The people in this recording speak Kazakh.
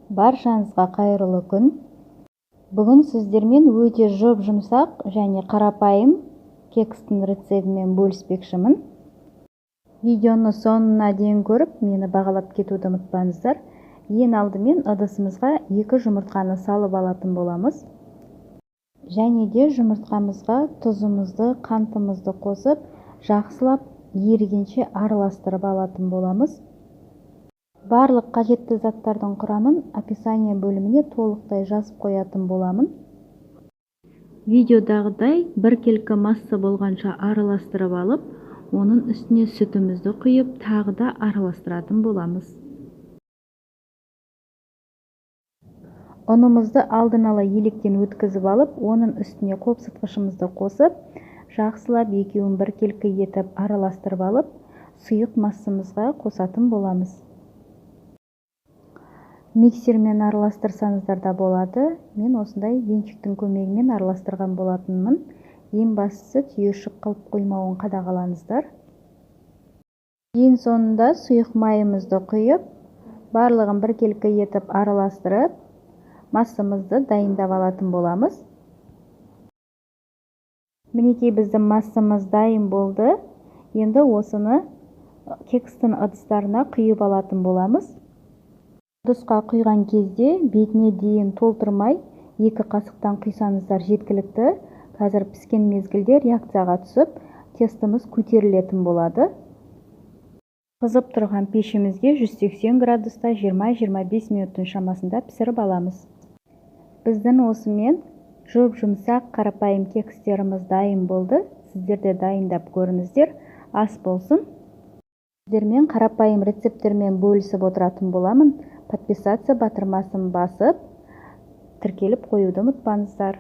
Баршаңызға қайырлы күн. Бүгін сіздермен өте жұмсақ және қарапайым кекстің рецептімен бөліспекшімін. Видеоны соңына дейін көріп, мені бағалап кетуді ұмытпаңыздар. Ең алдымен ыдысымызға 2 жұмыртқаны салып алатын боламыз. Және де жұмыртқамызға тұзымызды, қантымызды қосып, жақсылап ерігенше араластырып алатын боламыз. Барлық қажетті заттардың құрамын описание бөліміне толықтай жазып қоятын боламын. Видеодағыдай біркелкі масса болғанша араластырып алып, оның үстіне сүтімізді құйып, тағы да араластыратын боламыз. Ұнымызды алдын ала електен өткізіп алып, оның үстіне қопсытқышымызды қосып, жақсылап екеуін біркелкі етіп араластырып алып, сұйық массамызға қосатын боламыз. Миксермен араластырсаңыздар да болады. Мен осындай венчиктің көмегімен араластырған болатынмын. Ең бастысы түйіршік қылып қоймауын қадағалаңыздар. Ең соңында сұйық майымызды құйып, барлығын біркелкі етіп араластырып, массамызды дайындап алатын боламыз. Мінекей біздің массамыз дайын болды. Енді осыны кекстің ыдыстарына құйып алатын боламыз. Ыдысқа құйған кезде бетіне дейін толтырмай, 2 қасықтан құйсаңыздар жеткілікті. Қазір піскен мезгілде реакцияға түсіп, тестіміз көтерілетін болады. Қызып тұрған пешімізге 180 градуста 20-25 минуттың шамасында пісіріп аламыз. Біздің осымен жұмсақ қарапайым кекстеріміз дайын болды. Сіздер де дайындап көріңіздер. Ас болсын. Сіздермен қарапайым рецепттермен бөлісіп отыратын боламын. Подписаться батырмасын басып, тіркеліп қоюды ұмытпаңыздар.